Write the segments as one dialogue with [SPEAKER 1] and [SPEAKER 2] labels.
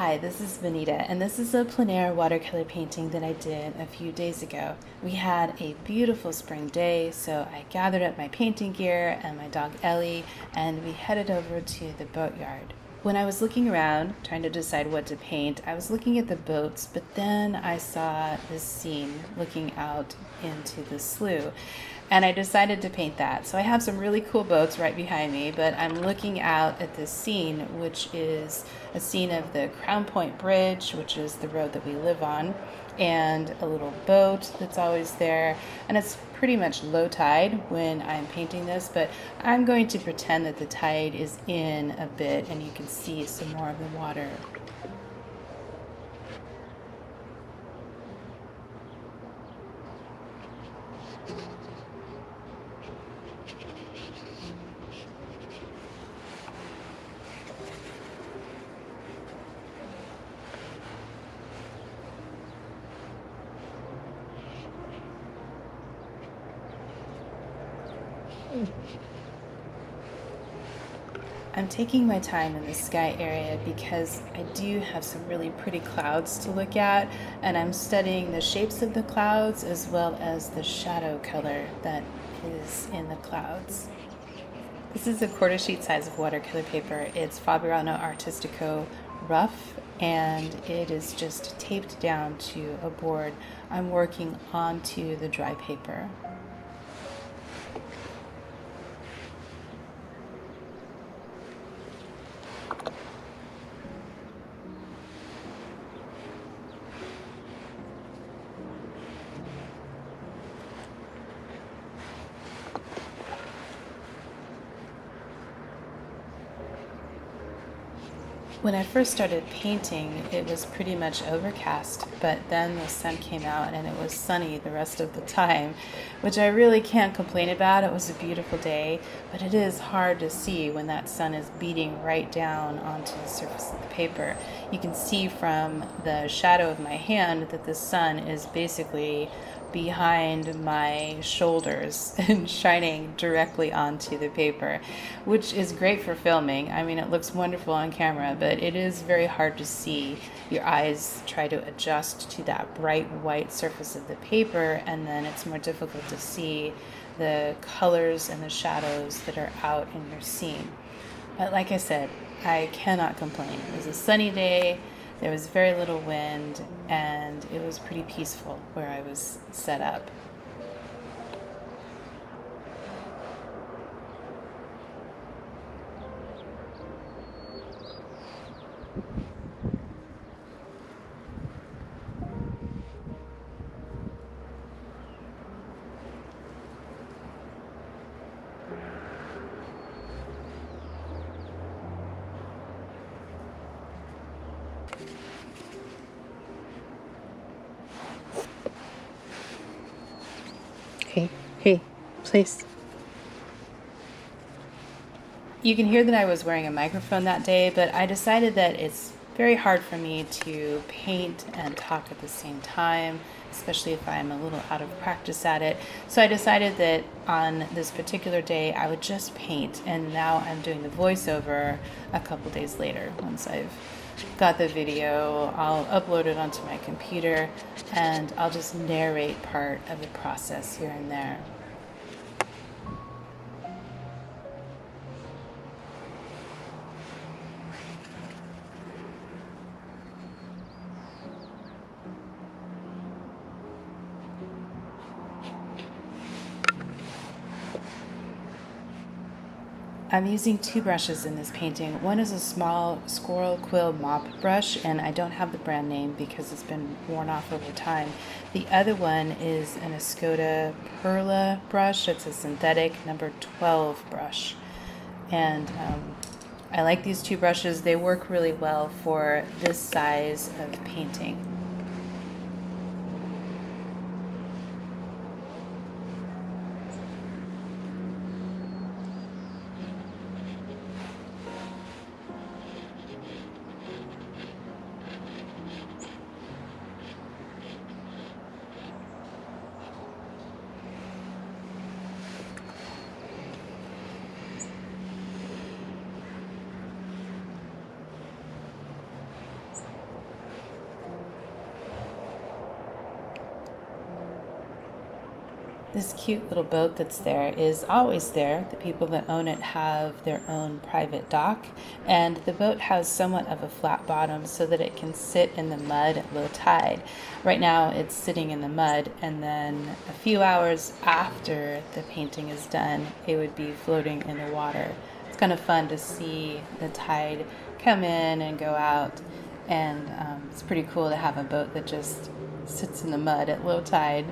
[SPEAKER 1] Hi, this is Vanita, and this is a plein air watercolor painting that I did a few days ago. We had a beautiful spring day, so I gathered up my painting gear and my dog Ellie, and we headed over to the boatyard. When I was looking around, trying to decide what to paint, I was looking at the boats, but then I saw this scene looking out into the slough, and I decided to paint that. So I have some really cool boats right behind me, but I'm looking out at this scene, which is a scene of the Crown Point Bridge, which is the road that we live on, and a little boat that's always there. And it's pretty much low tide when I'm painting this, but I'm going to pretend that the tide is in a bit and you can see some more of the water. I'm taking my time in the sky area because I do have some really pretty clouds to look at, and I'm studying the shapes of the clouds as well as the shadow color that is in the clouds. This is a quarter sheet size of watercolor paper. It's Fabriano Artistico Rough, and it is just taped down to a board. I'm working onto the dry paper. When I first started painting, it was pretty much overcast, but then the sun came out and it was sunny the rest of the time, which I really can't complain about. It was a beautiful day, but it is hard to see when that sun is beating right down onto the surface of the paper. You can see from the shadow of my hand that the sun is basically behind my shoulders and shining directly onto the paper, which is great for filming. I mean, it looks wonderful on camera, but it is very hard to see. Your eyes try to adjust to that bright white surface of the paper, and then it's more difficult to see the colors and the shadows that are out in your scene. But like I said, I cannot complain. It was a sunny day. There was very little wind, and it was pretty peaceful where I was set up. Hey, please. You can hear that I was wearing a microphone that day, but I decided that it's very hard for me to paint and talk at the same time, especially if I'm a little out of practice at it. So I decided that on this particular day, I would just paint, and now I'm doing the voiceover a couple days later. Once I've got the video, I'll upload it onto my computer, and I'll just narrate part of the process here and there. I'm using two brushes in this painting. One is a small squirrel quill mop brush, and I don't have the brand name because it's been worn off over time. The other one is an Escoda Perla Brush. It's a synthetic number 12 brush. And I like these two brushes. They work really well for this size of painting. This cute little boat that's there is always there. The people that own it have their own private dock, and the boat has somewhat of a flat bottom so that it can sit in the mud at low tide. Right now it's sitting in the mud, and then a few hours after the painting is done, it would be floating in the water. It's kind of fun to see the tide come in and go out, and it's pretty cool to have a boat that just sits in the mud at low tide.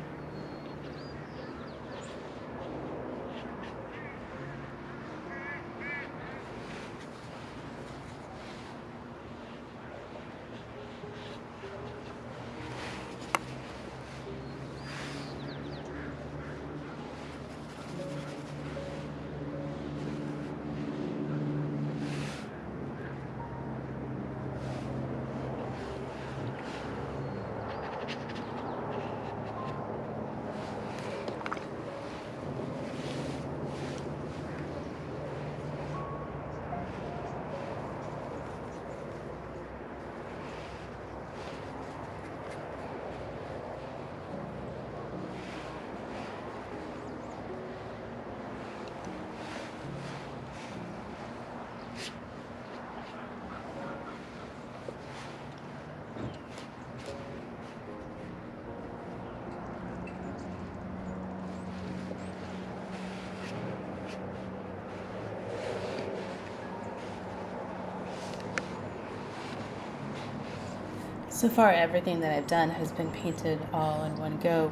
[SPEAKER 1] So far, everything that I've done has been painted all in one go,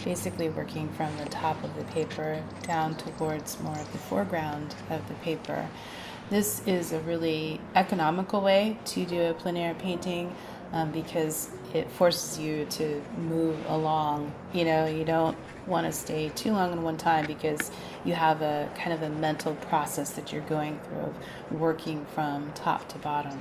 [SPEAKER 1] basically working from the top of the paper down towards more of the foreground of the paper. This is a really economical way to do a plein air painting because it forces you to move along. You know, you don't want to stay too long in one time because you have a kind of a mental process that you're going through of working from top to bottom.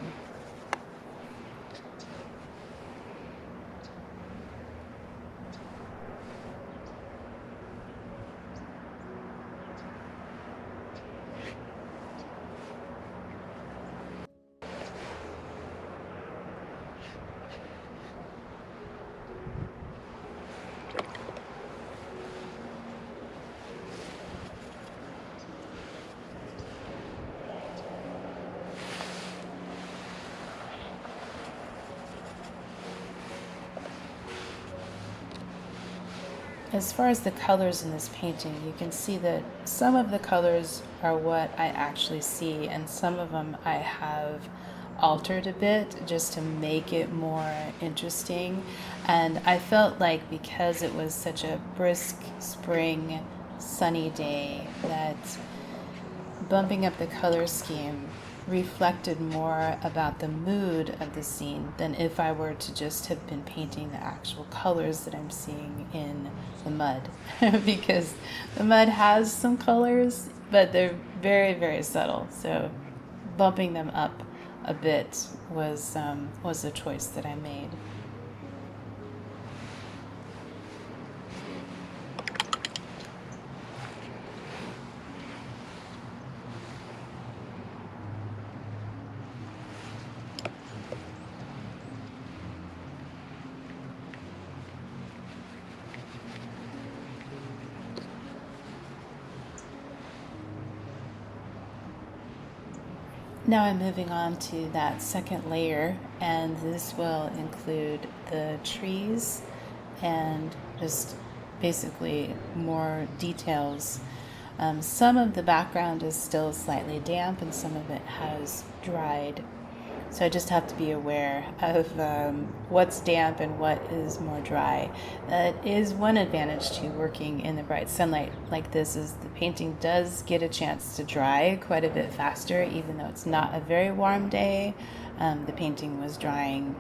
[SPEAKER 1] As far as the colors in this painting, you can see that some of the colors are what I actually see, and some of them I have altered a bit just to make it more interesting. And I felt like because it was such a brisk spring sunny day that bumping up the color scheme reflected more about the mood of the scene than if I were to just have been painting the actual colors that I'm seeing in the mud. Because the mud has some colors, but they're very, very subtle. So bumping them up a bit was a choice that I made. Now I'm moving on to that second layer, and this will include the trees and just basically more details. Some of the background is still slightly damp and some of it has dried. So I just have to be aware of what's damp and what is more dry. That is one advantage to working in the bright sunlight like this, is the painting does get a chance to dry quite a bit faster, even though it's not a very warm day. The painting was drying,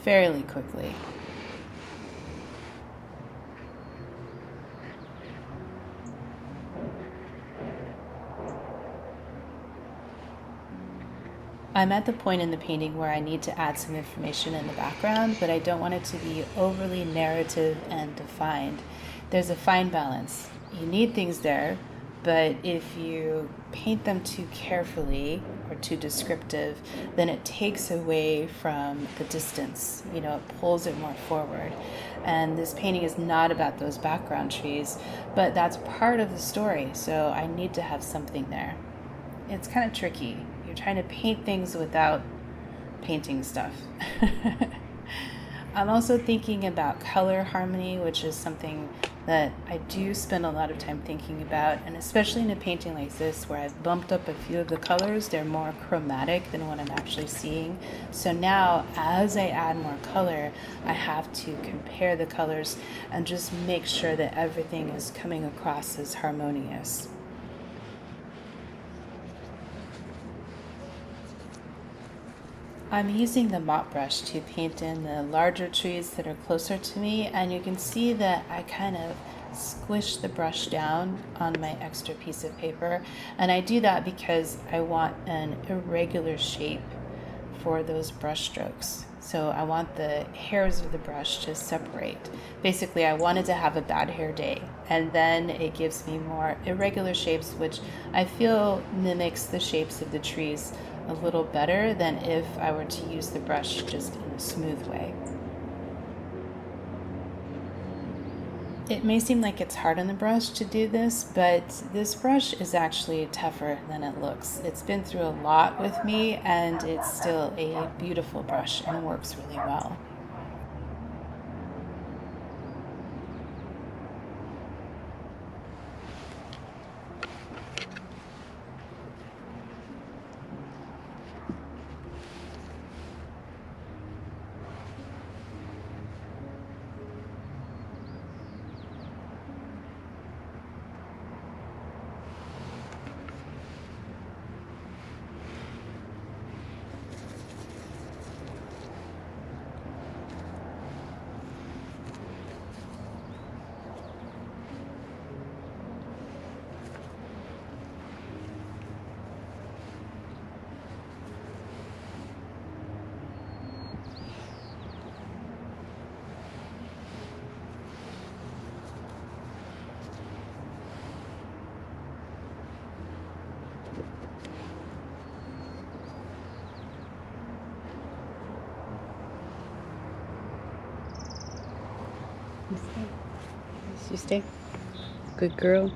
[SPEAKER 1] fairly quickly. I'm at the point in the painting where I need to add some information in the background, but I don't want it to be overly narrative and defined. There's a fine balance. You need things there, but if you paint them too carefully or too descriptive, then it takes away from the distance. You know, it pulls it more forward. And this painting is not about those background trees, but that's part of the story, so I need to have something there. It's kind of tricky. You're trying to paint things without painting stuff. I'm also thinking about color harmony, which is something that I do spend a lot of time thinking about, and especially in a painting like this where I've bumped up a few of the colors, they're more chromatic than what I'm actually seeing. So now as I add more color, I have to compare the colors and just make sure that everything is coming across as harmonious. I'm using the mop brush to paint in the larger trees that are closer to me, and you can see that I kind of squish the brush down on my extra piece of paper, and I do that because I want an irregular shape for those brush strokes. So I want the hairs of the brush to separate. Basically, I wanted to have a bad hair day, and then it gives me more irregular shapes, which I feel mimics the shapes of the trees a little better than if I were to use the brush just in a smooth way. It may seem like it's hard on the brush to do this, but this brush is actually tougher than it looks. It's been through a lot with me, and it's still a beautiful brush and works really well. You stay. Good girl.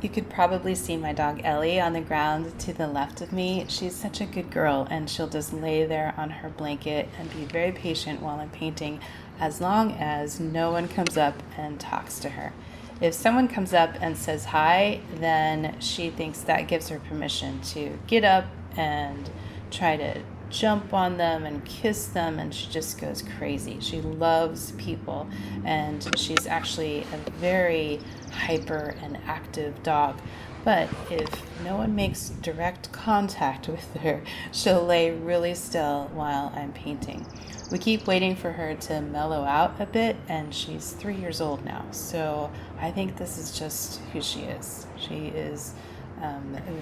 [SPEAKER 1] You could probably see my dog Ellie on the ground to the left of me. She's such a good girl, and she'll just lay there on her blanket and be very patient while I'm painting, as long as no one comes up and talks to her. If someone comes up and says hi, then she thinks that gives her permission to get up and try to jump on them and kiss them, and she just goes crazy. She loves people, and she's actually a very hyper and active dog. But if no one makes direct contact with her, she'll lay really still while I'm painting. We keep waiting for her to mellow out a bit, and she's 3 years old now, so I think this is just who she is. She is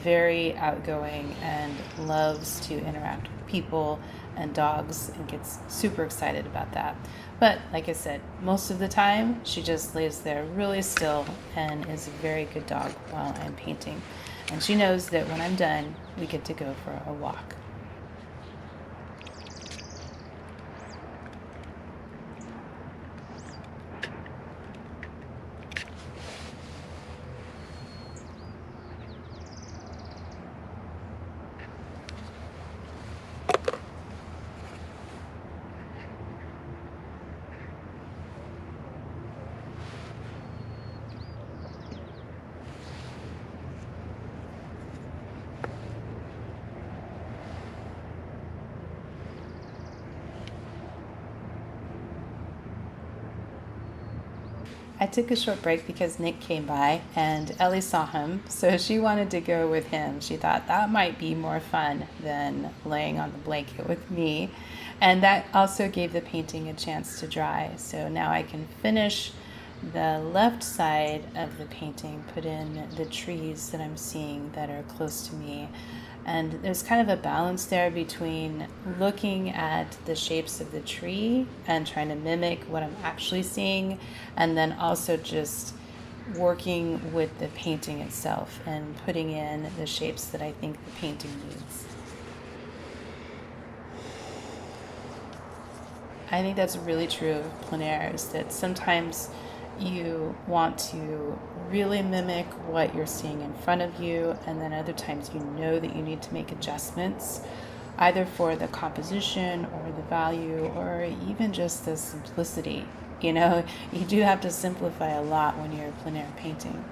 [SPEAKER 1] very outgoing and loves to interact with people and dogs and gets super excited about that. But like I said, most of the time she just lays there really still and is a very good dog while I'm painting. And she knows that when I'm done, we get to go for a walk. I took a short break because Nick came by and Ellie saw him, so she wanted to go with him. She thought that might be more fun than laying on the blanket with me. And that also gave the painting a chance to dry. So now I can finish the left side of the painting, put in the trees that I'm seeing that are close to me, And there's kind of a balance there between looking at the shapes of the tree and trying to mimic what I'm actually seeing, and then also just working with the painting itself and putting in the shapes that I think the painting needs. I think that's really true of plein air, is that sometimes you want to really mimic what you're seeing in front of you, and then other times you know that you need to make adjustments, either for the composition or the value or even just the simplicity. You know, you do have to simplify a lot when you're plein air painting.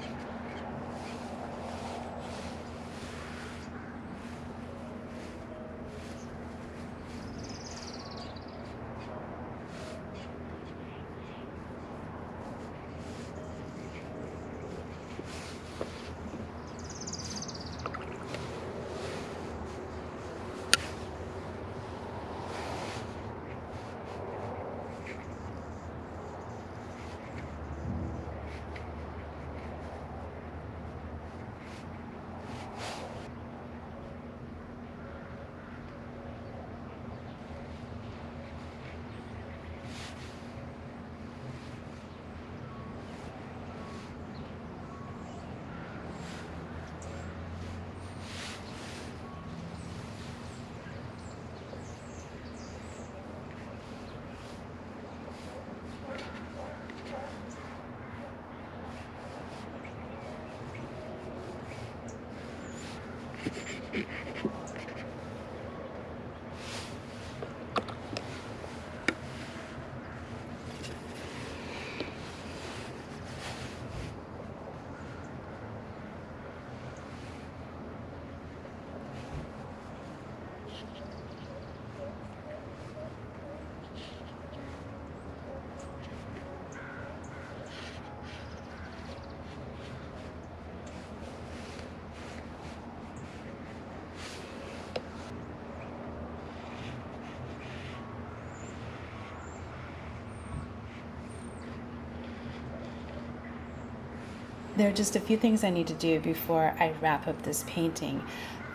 [SPEAKER 1] There are just a few things I need to do before I wrap up this painting.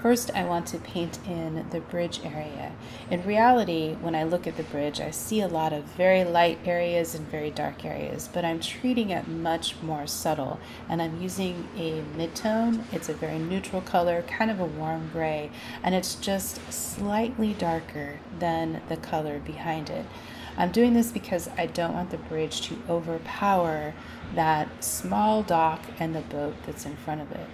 [SPEAKER 1] First, I want to paint in the bridge area. In reality, when I look at the bridge, I see a lot of very light areas and very dark areas, but I'm treating it much more subtle, and I'm using a mid-tone. It's a very neutral color, kind of a warm gray, and it's just slightly darker than the color behind it. I'm doing this because I don't want the bridge to overpower that small dock and the boat that's in front of it.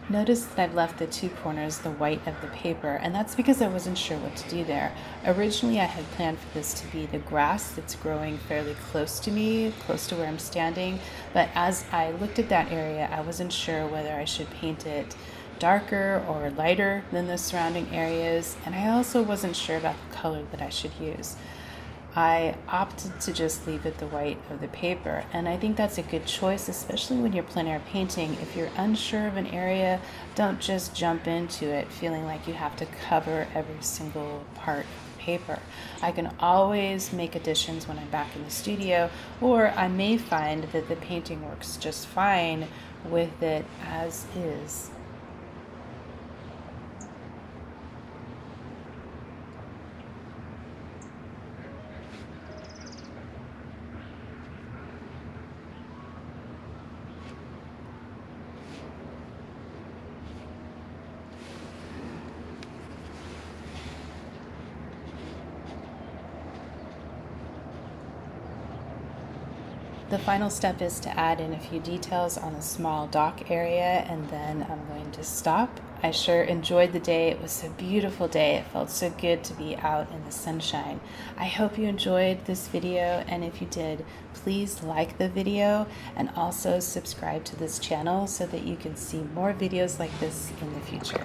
[SPEAKER 1] Notice that I've left the two corners the white of the paper, and that's because I wasn't sure what to do there. Originally, I had planned for this to be the grass that's growing fairly close to me, close to where I'm standing, but as I looked at that area, I wasn't sure whether I should paint it darker or lighter than the surrounding areas, and I also wasn't sure about the color that I should use. I opted to just leave it the white of the paper, and I think that's a good choice, especially when you're plein air painting. If you're unsure of an area, don't just jump into it feeling like you have to cover every single part of the paper. I can always make additions when I'm back in the studio, or I may find that the painting works just fine with it as is. The final step is to add in a few details on the small dock area, and then I'm going to stop. I sure enjoyed the day. It was a beautiful day. It felt so good to be out in the sunshine. I hope you enjoyed this video, and if you did, please like the video and also subscribe to this channel so that you can see more videos like this in the future.